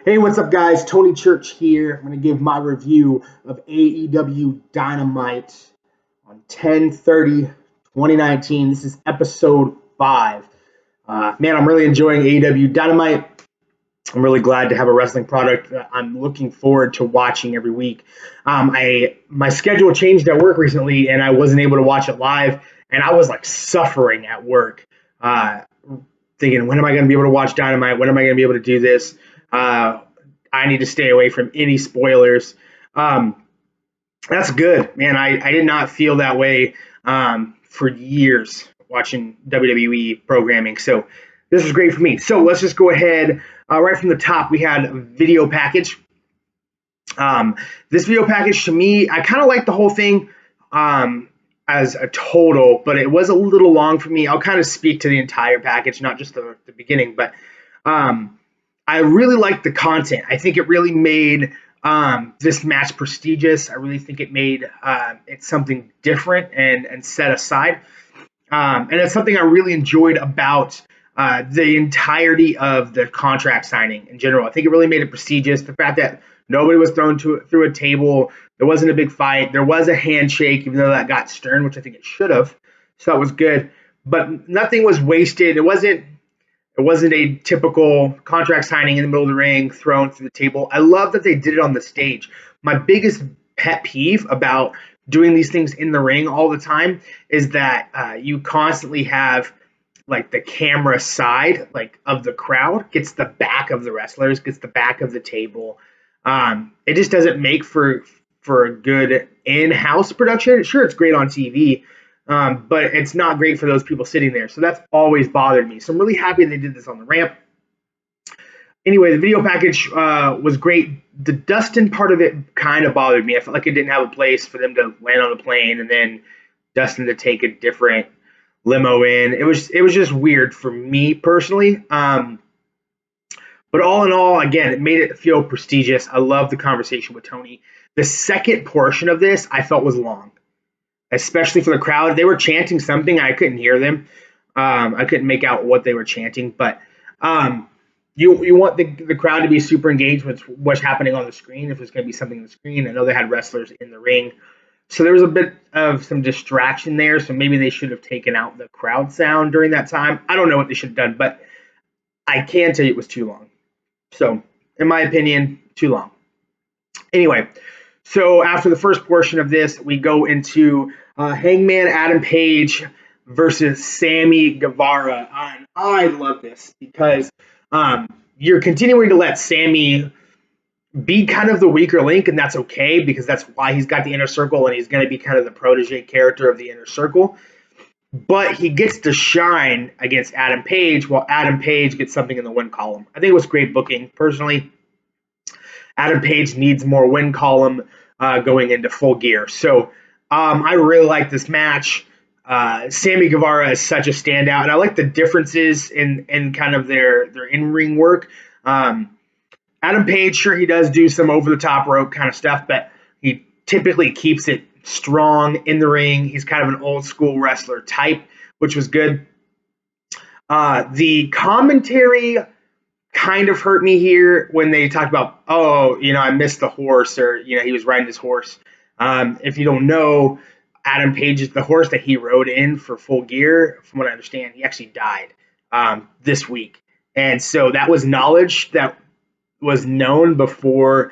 Hey, what's up, guys? Tony Church here. I'm going to give my review of AEW Dynamite on 10/30/2019. This is episode 5. Man, I'm really enjoying AEW Dynamite. I'm really glad to have a wrestling product that I'm looking forward to watching every week. My schedule changed at work recently, and I wasn't able to watch it live, and I was like suffering at work, uh, thinking, when am I going to be able to watch Dynamite? When am I going to be able to do this? Uh, I need to stay away from any spoilers. Um, that's good, man. I did not feel that way for years watching WWE programming. So this is great for me. So let's just go ahead. Right from the top, we had a video package. This video package, to me, I kind of like the whole thing as a total, but it was a little long for me. I'll kind of speak to the entire package, not just the beginning, but I really liked the content. I think it really made this match prestigious. I really think it made it something different and set aside. And it's something I really enjoyed about the entirety of the contract signing in general. I think it really made it prestigious. The fact that nobody was thrown through a table, there wasn't a big fight, there was a handshake, even though that got stern, which I think it should have. So that was good. But nothing was wasted. It wasn't a typical contract signing in the middle of the ring, thrown through the table. I love that they did it on the stage. My biggest pet peeve about doing these things in the ring all the time is that you constantly have like the camera side like of the crowd gets the back of the wrestlers, gets the back of the table. It just doesn't make for a good in-house production. Sure, it's great on TV, but it's not great for those people sitting there. So that's always bothered me. So I'm really happy they did this on the ramp. Anyway, the video package was great. The Dustin part of it kind of bothered me. I felt like it didn't have a place for them to land on the plane and then Dustin to take a different limo in. It was just weird for me personally. But all in all, again, it made it feel prestigious. I love the conversation with Tony. The second portion of this I felt was long, especially for the crowd. They were chanting something. I couldn't hear them. I couldn't make out what they were chanting, but you want the crowd to be super engaged with what's happening on the screen. If there's going to be something on the screen, I know they had wrestlers in the ring, so there was a bit of some distraction there. So maybe they should have taken out the crowd sound during that time. I don't know what they should have done, but I can tell you it was too long. So, in my opinion, too long. Anyway, so after the first portion of this, we go into Hangman Adam Page versus Sammy Guevara. And I love this because you're continuing to let Sammy be kind of the weaker link, and that's okay because that's why he's got the inner circle and he's going to be kind of the protege character of the inner circle. But he gets to shine against Adam Page while Adam Page gets something in the win column. I think it was great booking. Personally, Adam Page needs more win column going into Full Gear. So I really like this match. Sammy Guevara is such a standout, and I like the differences in kind of their in-ring work. Adam Page, sure, he does do some over-the-top rope kind of stuff, but he typically keeps it strong in the ring. He's kind of an old-school wrestler type, which was good. The commentary kind of hurt me here when they talked about, oh, I missed the horse, or, he was riding his horse. If you don't know, Adam Page is the horse that he rode in for Full Gear. From what I understand, he actually died this week. And so that was knowledge that was known before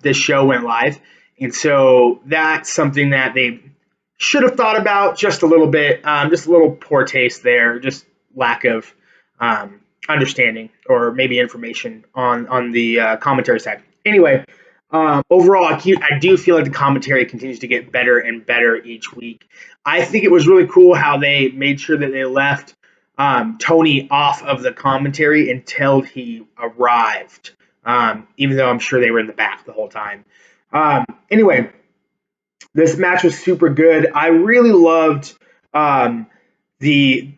this show went live. And so that's something that they should have thought about just a little bit, just a little poor taste there, just lack of understanding or maybe information on the commentary side. Anyway, overall, I do feel like the commentary continues to get better and better each week. I think it was really cool how they made sure that they left Tony off of the commentary until he arrived, even though I'm sure they were in the back the whole time. Anyway, this match was super good. I really loved the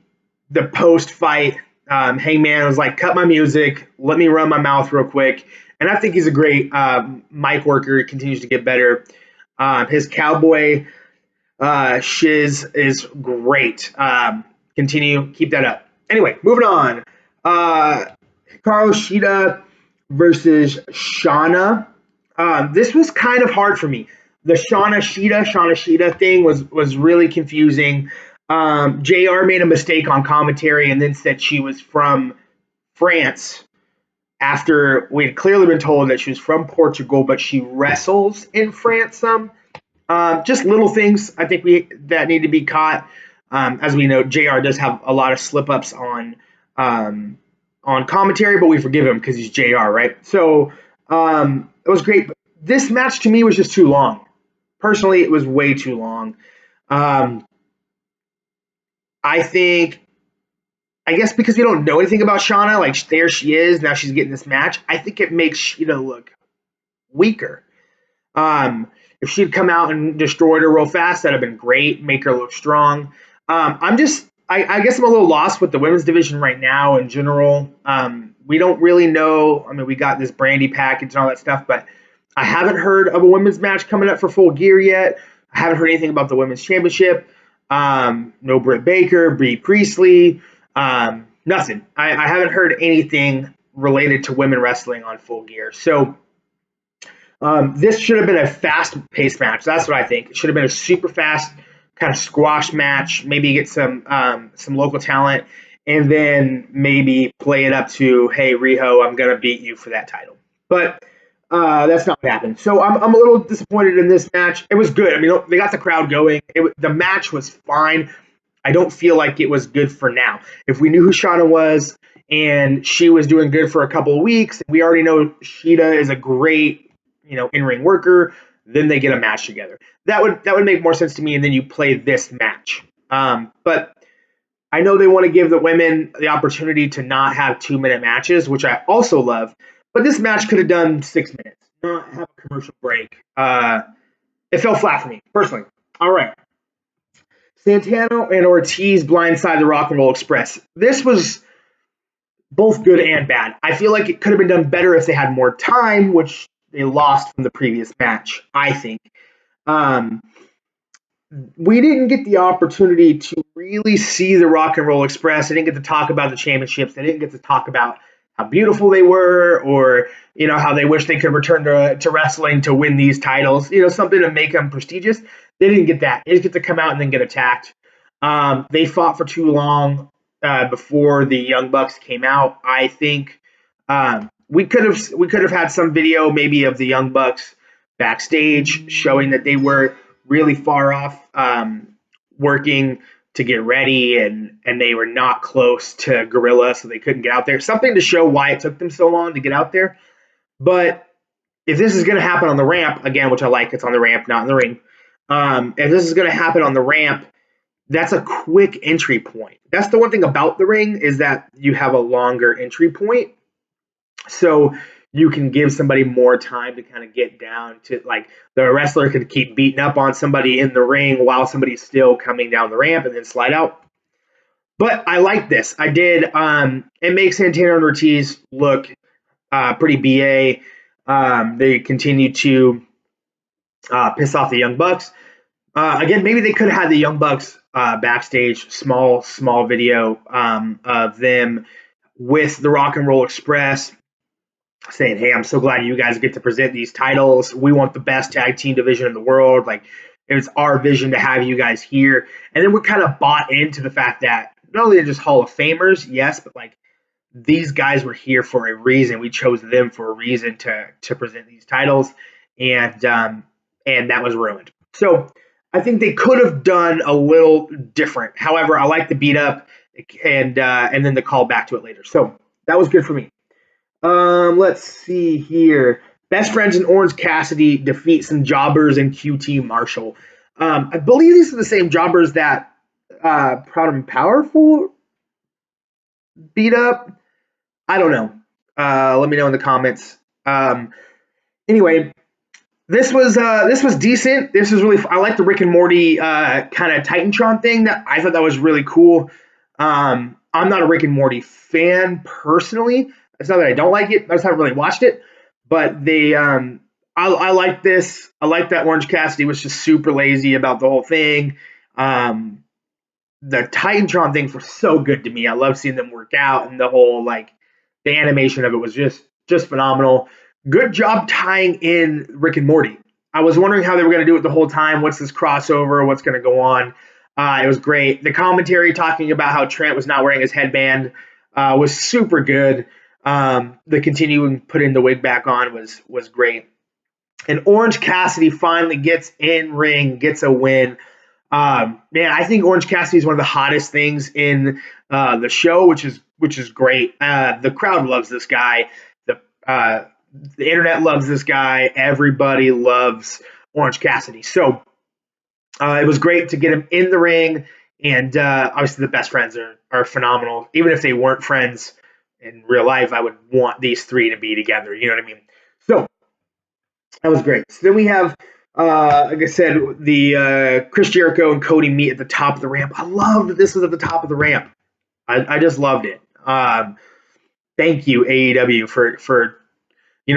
post fight. Hangman was like, cut my music, let me run my mouth real quick. And I think he's a great mic worker. He continues to get better. His cowboy shiz is great. Keep that up. Anyway, moving on. Hikaru Shida versus Shauna. This was kind of hard for me. The Shauna Shida thing was really confusing. JR made a mistake on commentary and then said she was from France after we had clearly been told that she was from Portugal, but she wrestles in France some. Just little things I think we that need to be caught. As we know, JR does have a lot of slip ups on commentary, but we forgive him because he's JR, right? So it was great. But this match to me was just too long. Personally, it was way too long. Um, I think, I guess because we don't know anything about Shauna, like there she is now, she's getting this match. I think it makes Sheeta look weaker. If she'd come out and destroyed her real fast, that'd have been great. Make her look strong. I guess I'm a little lost with the women's division right now in general. We don't really know. I mean, we got this Brandy package and all that stuff, but I haven't heard of a women's match coming up for Full Gear yet. I haven't heard anything about the women's championship. No Britt Baker, Bea Priestley, nothing. I haven't heard anything related to women wrestling on Full Gear. So this should have been a fast-paced match. That's what I think. It should have been a super fast kind of squash match. Maybe get some local talent, and then maybe play it up to, hey, Riho, I'm gonna beat you for that title. But that's not what happened. So I'm a little disappointed in this match. It was good. I mean, they got the crowd going. The match was fine. I don't feel like it was good for now. If we knew who Shauna was and she was doing good for a couple of weeks, we already know Sheeta is a great, in-ring worker, then they get a match together. That would make more sense to me, and then you play this match. But I know they want to give the women the opportunity to not have 2-minute matches, which I also love. But this match could have done 6 minutes, not have a commercial break. It fell flat for me, personally. All right. Santana and Ortiz blindside the Rock and Roll Express. This was both good and bad. I feel like it could have been done better if they had more time, which they lost from the previous match, I think. Um, we didn't get the opportunity to really see the Rock and Roll Express. They didn't get to talk about the championships. They didn't get to talk about how beautiful they were, or how they wish they could return to wrestling to win these titles. Something to make them prestigious. They didn't get that. They just get to come out and then get attacked. They fought for too long before the Young Bucks came out. I think we could have had some video maybe of the Young Bucks backstage showing that they were really far off working to get ready, and they were not close to Gorilla, so they couldn't get out there. Something to show why it took them so long to get out there. But if this is going to happen on the ramp, again, which I like, it's on the ramp, not in the ring. If this is going to happen on the ramp, that's a quick entry point. That's the one thing about the ring, is that you have a longer entry point. So you can give somebody more time to kind of get down to, like, the wrestler could keep beating up on somebody in the ring while somebody's still coming down the ramp and then slide out. But I like this. I did. It makes Santana and Ortiz look pretty BA. They continue to piss off the Young Bucks. Again, maybe they could have had the Young Bucks backstage, small video of them with the Rock and Roll Express saying, hey, I'm so glad you guys get to present these titles. We want the best tag team division in the world. Like, it's our vision to have you guys here. And then we're kind of bought into the fact that not only are they just Hall of Famers, yes, but like, these guys were here for a reason. We chose them for a reason to present these titles, and that was ruined. So I think they could have done a little different. However, I like the beat up and then the call back to it later. So that was good for me. Let's see here. Best Friends and Orange Cassidy defeat some jobbers and QT Marshall. I believe these are the same jobbers that Proud and Powerful beat up. I don't know. Let me know in the comments. Anyway, this was decent. This was really. I like the Rick and Morty kind of Titantron thing. That I thought that was really cool. I'm not a Rick and Morty fan personally. It's not that I don't like it. I just haven't really watched it. But I like this. I like that Orange Cassidy was just super lazy about the whole thing. The Titantron things were so good to me. I love seeing them work out, and the whole, like, the animation of it was just just phenomenal. Good job tying in Rick and Morty. I was wondering how they were going to do it the whole time. What's this crossover? What's going to go on? It was great. The commentary talking about how Trent was not wearing his headband was super good. The continuing putting the wig back on was great. And Orange Cassidy finally gets in ring, gets a win. Man, I think Orange Cassidy is one of the hottest things in the show, which is great. The crowd loves this guy. Uh, the internet loves this guy. Everybody loves Orange Cassidy. So it was great to get him in the ring. And obviously, the best friends are phenomenal. Even if they weren't friends in real life, I would want these three to be together. You know what I mean? So that was great. So then we have, like I said, the Chris Jericho and Cody meet at the top of the ramp. I loved that this was at the top of the ramp. I just loved it. Thank you, AEW, for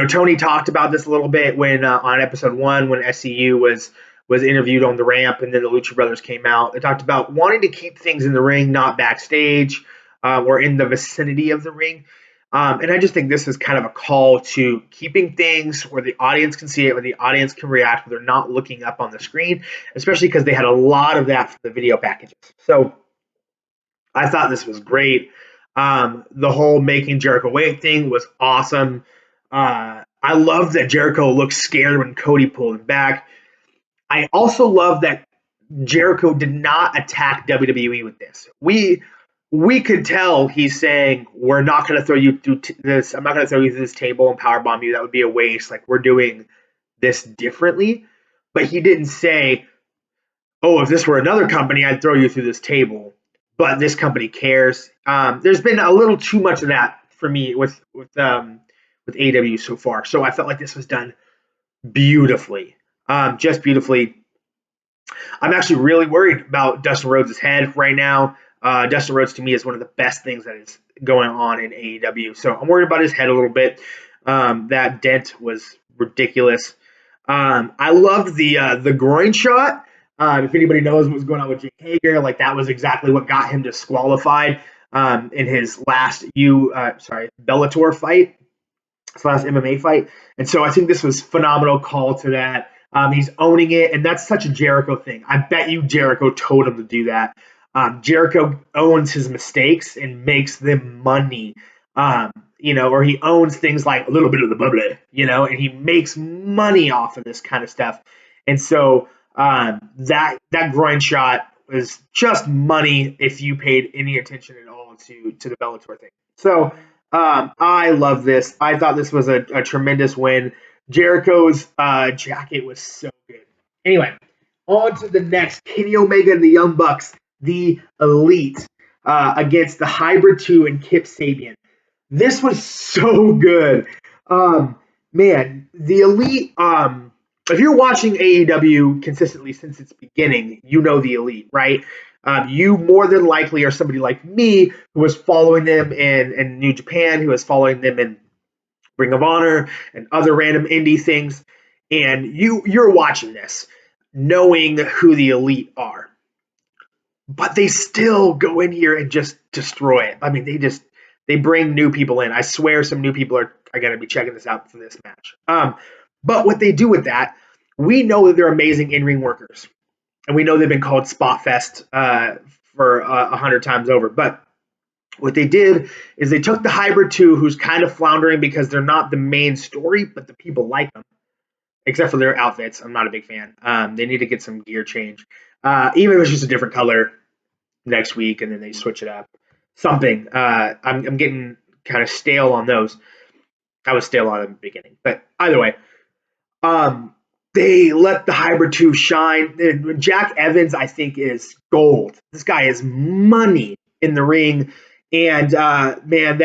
Tony talked about this a little bit when on episode 1 when SCU was interviewed on the ramp, and then the Lucha Brothers came out. They talked about wanting to keep things in the ring, not backstage or in the vicinity of the ring. And I just think this is kind of a call to keeping things where the audience can see it, where the audience can react, where they're not looking up on the screen, especially because they had a lot of that for the video packages. So I thought this was great. The whole making Jericho wait thing was awesome. I love that Jericho looked scared when Cody pulled him back. I also love that Jericho did not attack WWE with this. We could tell he's saying, we're not going to throw you through this. I'm not going to throw you through this table and powerbomb you. That would be a waste. Like, we're doing this differently. But he didn't say, oh, if this were another company, I'd throw you through this table. But this company cares. There's been a little too much of that for me with AEW so far. So I felt like this was done beautifully. Just beautifully. I'm actually really worried about Dustin Rhodes' head right now. Dustin Rhodes, to me, is one of the best things that is going on in AEW. So I'm worried about his head a little bit. That dent was ridiculous. I loved the groin shot. If anybody knows what was going on with Jake Hager, like that was exactly what got him disqualified in his last Bellator fight. His last MMA fight. And so I think this was phenomenal call to that. He's owning it, and that's such a Jericho thing. I bet you Jericho told him to do that. Jericho owns his mistakes and makes them money, or he owns things like a little bit of the bubbly, and he makes money off of this kind of stuff. And so that groin shot was just money if you paid any attention at all to the Bellator thing. So I love this. I thought this was a tremendous win. Jericho's jacket was so good. Anyway, on to the next. Kenny Omega and the Young Bucks, the Elite, against the Hybrid 2 and Kip Sabian. This was so good. Man, the Elite, if you're watching AEW consistently since its beginning, you know the Elite, right? You more than likely are somebody like me who was following them in New Japan, who was following them in Ring of Honor and other random indie things, and you're watching this knowing who the Elite are. But they still go in here and just destroy it. I mean, they bring new people in. I swear some new people are going to be checking this out for this match. But what they do with that, we know that they're amazing in-ring workers. And we know they've been called Spot Fest for 100 times over. But what they did is they took the Hybrid 2, who's kind of floundering because they're not the main story, but the people like them, except for their outfits. I'm not a big fan. They need to get some gear change. Even if it's just a different color next week and then they switch it up. Something. I'm getting kind of stale on those. I was stale on them in the beginning. But either way, they let the Hybrid 2 shine. Jack Evans, I think, is gold. This guy is money in the ring. And, man,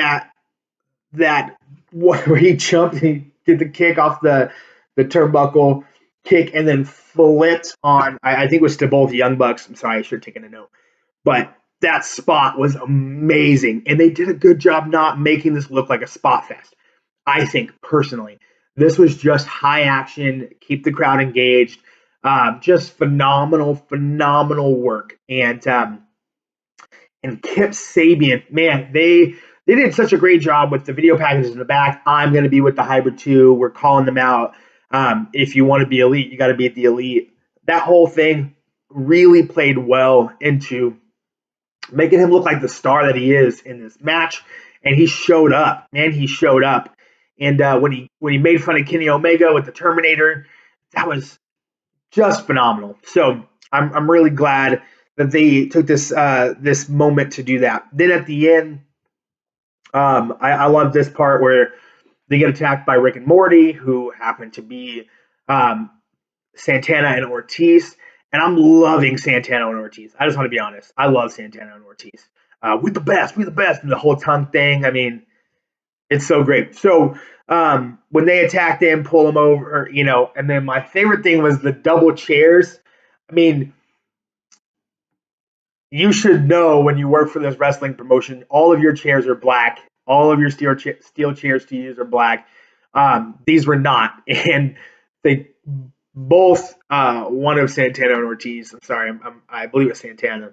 that where he jumped, he did the kick off the turnbuckle kick and then flipped on, I think it was to both Young Bucks. I'm sorry, I should have taken a note. But that spot was amazing. And they did a good job not making this look like a spot fest. I think, personally. This was just high action, keep the crowd engaged. Just phenomenal work. And Kip Sabian, man, they did such a great job with the video packages in the back. I'm going to be with the Hybrid 2. We're calling them out. If you want to be elite, you got to be at the elite. That whole thing really played well into making him look like the star that he is in this match. And he showed up, man. He showed up. And when he made fun of Kenny Omega with the Terminator, that was just phenomenal. So I'm really glad that they took this moment to do that. Then at the end, I love this part where they get attacked by Rick and Morty, who happen to be um, Santana and Ortiz. And I'm loving Santana and Ortiz. I just want to be honest. I love Santana and Ortiz. We're the best. We're the best. And the whole tongue thing. I mean, it's so great. So when they attack them, pull them over, and then my favorite thing was the double chairs. I mean, you should know when you work for this wrestling promotion, all of your chairs are black. All of your steel chairs to use are black. These were not. And they both, one of Santana and Ortiz, I'm sorry, I believe it's Santana.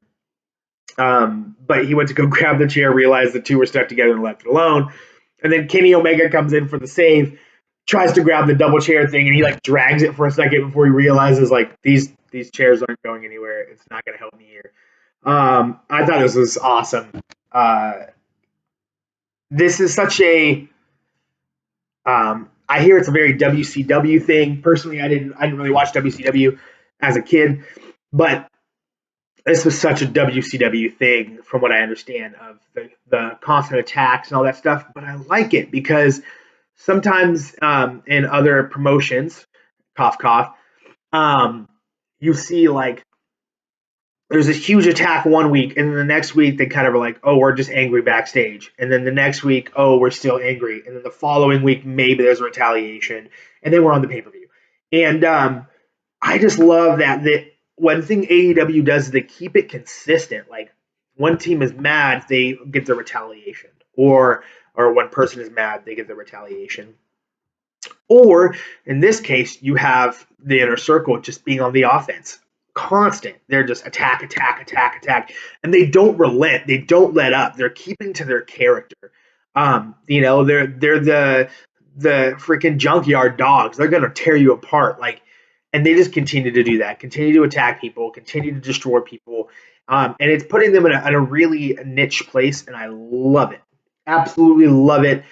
But he went to go grab the chair, realized the two were stuck together and left it alone. And then Kenny Omega comes in for the save, tries to grab the double chair thing, and he like drags it for a second before he realizes like these chairs aren't going anywhere. It's not going to help me here. I thought this was awesome. This is such a I hear it's a very WCW thing. Personally, I didn't really watch WCW as a kid, but this was such a WCW thing from what I understand of the constant attacks and all that stuff. But I like it because sometimes in other promotions, cough cough, you see like there's this huge attack one week, and then the next week they kind of are like, oh, we're just angry backstage. And then the next week, oh, we're still angry. And then the following week, maybe there's a retaliation. And then we're on the pay-per-view. And I just love that one thing AEW does is they keep it consistent. Like one team is mad, they get the retaliation. Or one person is mad, they get the retaliation. Or in this case, you have the inner circle just being on the offense. Constant. They're just attack, and they don't relent. They don't let up. They're keeping to their character. They're the freaking junkyard dogs. They're gonna tear you apart. And they just continue to do that. Continue to attack people. Continue to destroy people. And it's putting them in a really niche place, and I love it. Absolutely love it.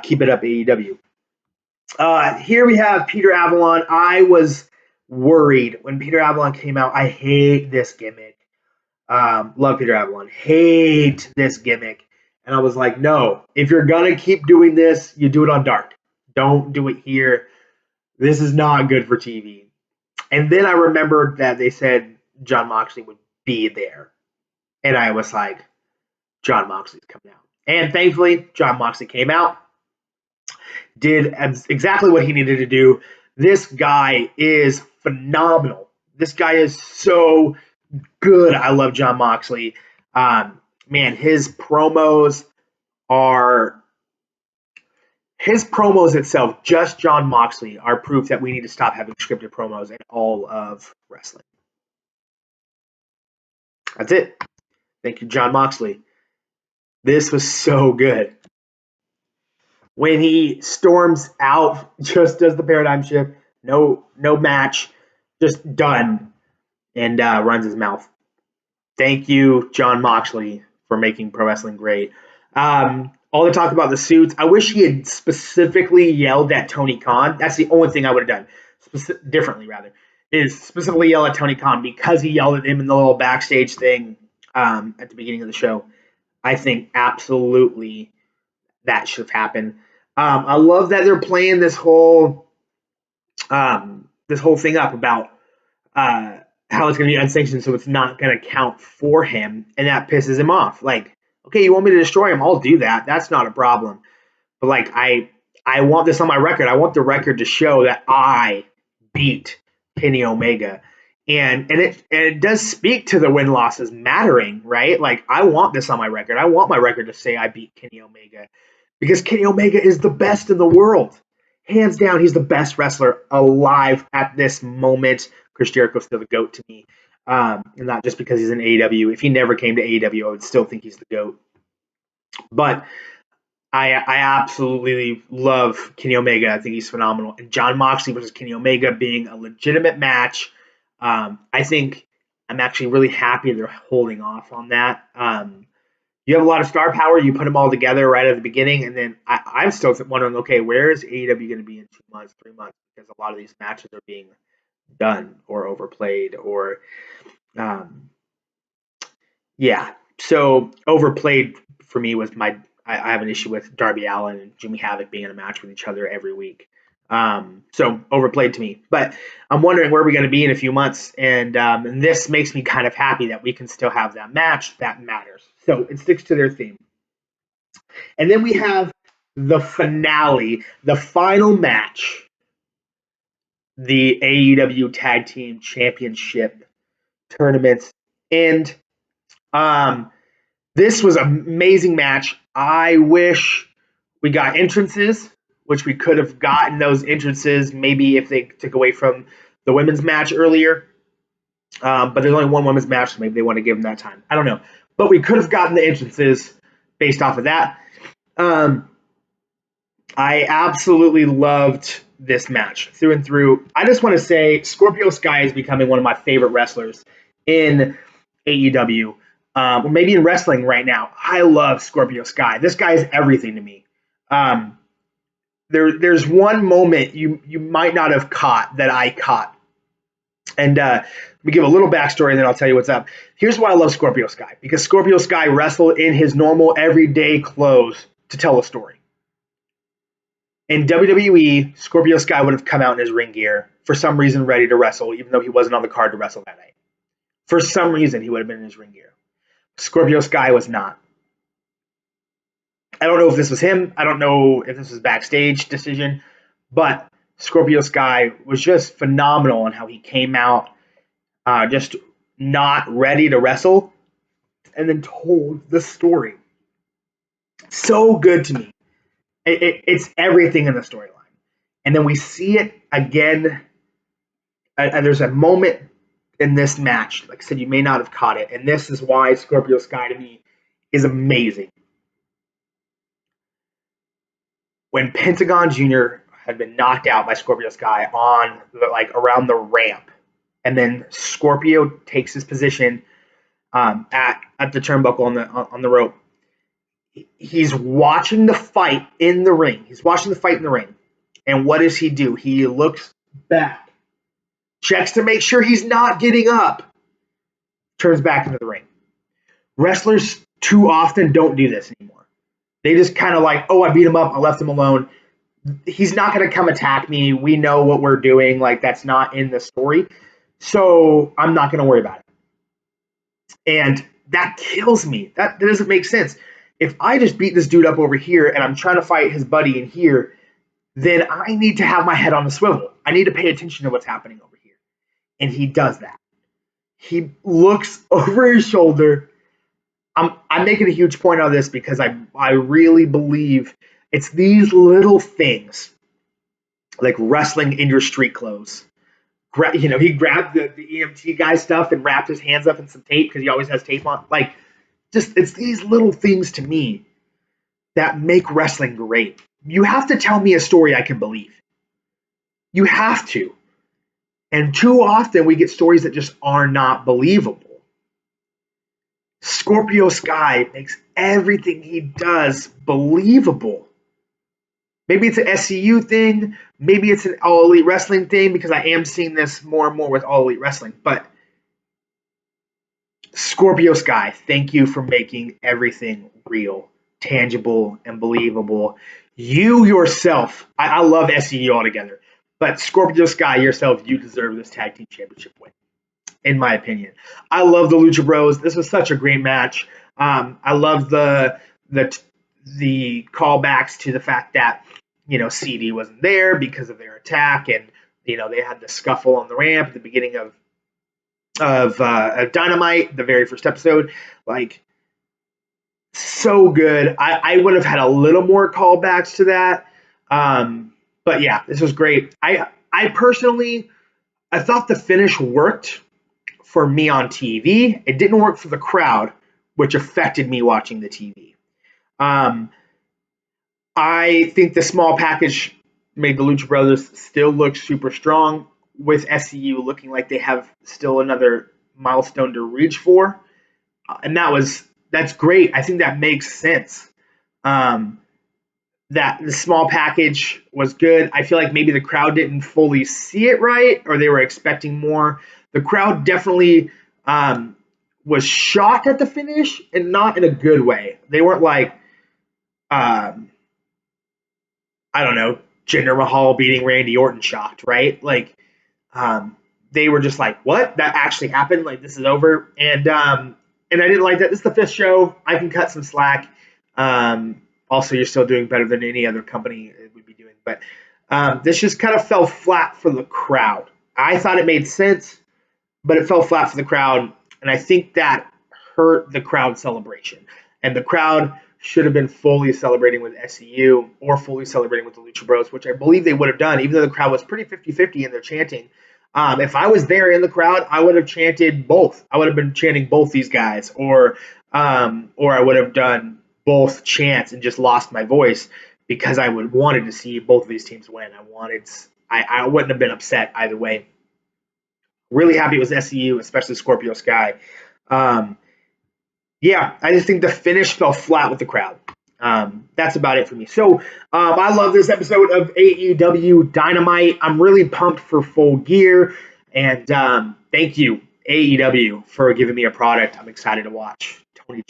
Keep it up, AEW. Here we have Peter Avalon. I was worried when Peter Avalon came out. I hate this gimmick. Love Peter Avalon. Hate this gimmick. And I was like, no, if you're going to keep doing this, you do it on Dark. Don't do it here. This is not good for TV. And then I remembered that they said Jon Moxley would be there. And I was like, Jon Moxley's coming out. And thankfully, Jon Moxley came out. Did exactly what he needed to do. This guy is phenomenal. This guy is so good. I love Jon Moxley. Man, his promos itself, just Jon Moxley, are proof that we need to stop having scripted promos in all of wrestling. That's it. Thank you, Jon Moxley. This was so good. When he storms out, just does the paradigm shift, no match, just done, and runs his mouth. Thank you, Jon Moxley, for making pro wrestling great. All the talk about the suits, I wish he had specifically yelled at Tony Khan. That's the only thing I would have done differently, rather, is specifically yell at Tony Khan because he yelled at him in the little backstage thing at the beginning of the show. I think absolutely that should have happened. I love that they're playing this whole thing up about how it's going to be unsanctioned, so it's not going to count for him, and that pisses him off. Like, okay, you want me to destroy him? I'll do that. That's not a problem. But like, I want this on my record. I want the record to show that I beat Kenny Omega, and it does speak to the win losses mattering, right? Like, I want this on my record. I want my record to say I beat Kenny Omega. Because Kenny Omega is the best in the world. Hands down, he's the best wrestler alive at this moment. Chris Jericho's still the GOAT to me. And not just because he's in AEW. If he never came to AEW, I would still think he's the GOAT. But I absolutely love Kenny Omega. I think he's phenomenal. And John Moxley versus Kenny Omega being a legitimate match. I think I'm actually really happy they're holding off on that. You have a lot of star power. You put them all together right at the beginning, and then I'm still wondering, okay, where is AEW going to be in 2 months, 3 months? Because a lot of these matches are being done or overplayed, or um, yeah. So overplayed for me was I have an issue with Darby Allin and Jimmy Havoc being in a match with each other every week. So overplayed to me. But I'm wondering where we're going to be in a few months, and this makes me kind of happy that we can still have that match that matters. So it sticks to their theme. And then we have the finale, the final match, the AEW Tag Team Championship tournaments. And um, this was an amazing match. I wish we got entrances, which we could have gotten those entrances maybe if they took away from the women's match earlier. But there's only one women's match, so maybe they want to give them that time. I don't know. But we could have gotten the entrances based off of that. I absolutely loved this match through and through. I just want to say Scorpio Sky is becoming one of my favorite wrestlers in AEW, or maybe in wrestling right now. I love Scorpio Sky. This guy is everything to me. Um, there's one moment you might not have caught that I caught. And let me give a little backstory and then I'll tell you what's up. Here's why I love Scorpio Sky. Because Scorpio Sky wrestled in his normal everyday clothes to tell a story. In WWE, Scorpio Sky would have come out in his ring gear, for some reason ready to wrestle, even though he wasn't on the card to wrestle that night. For some reason, he would have been in his ring gear. Scorpio Sky was not. I don't know if this was him. I don't know if this was a backstage decision, but Scorpio Sky was just phenomenal in how he came out, just not ready to wrestle, and then told the story. So good to me. It's everything in the storyline. And then we see it again. There's a moment in this match, like I said, you may not have caught it, and this is why Scorpio Sky to me is amazing. When Pentagon Jr. had been knocked out by Scorpio Sky on around the ramp, and then Scorpio takes his position at the turnbuckle on the rope. He's watching the fight in the ring. And what does he do? He looks back, checks to make sure he's not getting up, turns back into the ring. Wrestlers too often don't do this anymore. They just kind of oh, I beat him up, I left him alone. He's not going to come attack me. We know what we're doing. That's not in the story. So I'm not going to worry about it. And that kills me. That doesn't make sense. If I just beat this dude up over here and I'm trying to fight his buddy in here, then I need to have my head on the swivel. I need to pay attention to what's happening over here. And he does that. He looks over his shoulder. I'm making a huge point of this because I really believe it's these little things, like wrestling in your street clothes. He grabbed the EMT guy stuff and wrapped his hands up in some tape because he always has tape on. It's these little things to me that make wrestling great. You have to tell me a story I can believe. You have to. And too often we get stories that just are not believable. Scorpio Sky makes everything he does believable. Maybe it's an SCU thing. Maybe it's an All Elite Wrestling thing because I am seeing this more and more with All Elite Wrestling. But Scorpio Sky, thank you for making everything real, tangible, and believable. You yourself, I love SCU altogether, but Scorpio Sky yourself, you deserve this tag team championship win, in my opinion. I love the Lucha Bros. This was such a great match. I love the callbacks to the fact that CD wasn't there because of their attack, and they had the scuffle on the ramp at the beginning of Dynamite, the very first episode. So good. I would have had a little more callbacks to that. But yeah, this was great. I personally, I thought the finish worked for me on TV. It didn't work for the crowd, which affected me watching the TV. Um, I think the small package made the Lucha Brothers still look super strong, with SCU looking like they have still another milestone to reach for, and that's great. I think that makes sense. Um, that the small package was good. I feel like maybe the crowd didn't fully see it right, or they were expecting more. The crowd definitely was shocked at the finish, and not in a good way. They weren't like, um, I don't know, Jinder Mahal beating Randy Orton shocked, right? Like, um, they were just like, "What? That actually happened? Like, this is over?" And I didn't like that. This is the fifth show. I can cut some slack. Also, you're still doing better than any other company would be doing, but this just kind of fell flat for the crowd. I thought it made sense, but it fell flat for the crowd, and I think that hurt the crowd celebration. And the crowd should have been fully celebrating with SCU or fully celebrating with the Lucha Bros, which I believe they would have done, even though the crowd was pretty 50-50 in their chanting. If I was there in the crowd, I would have chanted both. I would have been chanting both these guys, or I would have done both chants and just lost my voice because I would wanted to see both of these teams win. I wouldn't have been upset either way. Really happy it was SCU, especially Scorpio Sky. Um, yeah, I just think the finish fell flat with the crowd. That's about it for me. So I love this episode of AEW Dynamite. I'm really pumped for Full Gear, and thank you AEW for giving me a product I'm excited to watch. Tony